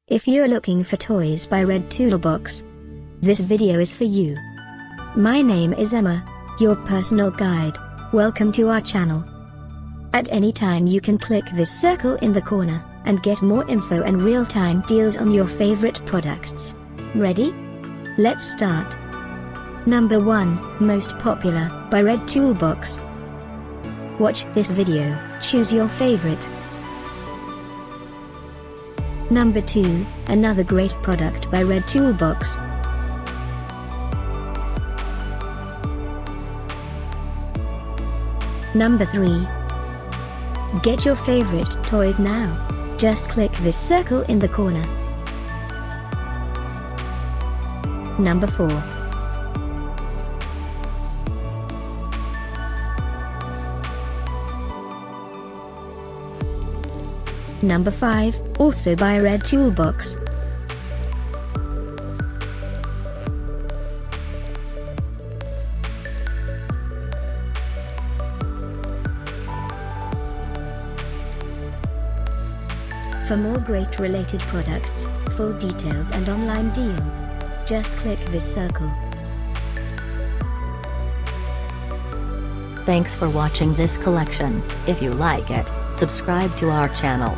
If you're looking for toys by Red Toolbox, this video is for you. My name is Emma, your personal guide. Welcome to our channel. At any time you can click this circle in the corner, and get more info and real-time deals on your favorite products. Ready? Let's start. Number 1, Most Popular, by Red Toolbox. Watch this video, choose your favorite. Number 2, another great product by Red Toolbox. Number 3. Get your favorite toys now. Just click this circle in the corner. Number 4. Number 5, also by Red Toolbox. For more great related products, full details and online deals, just click this circle. Thanks for watching this collection. If you like it, subscribe to our channel.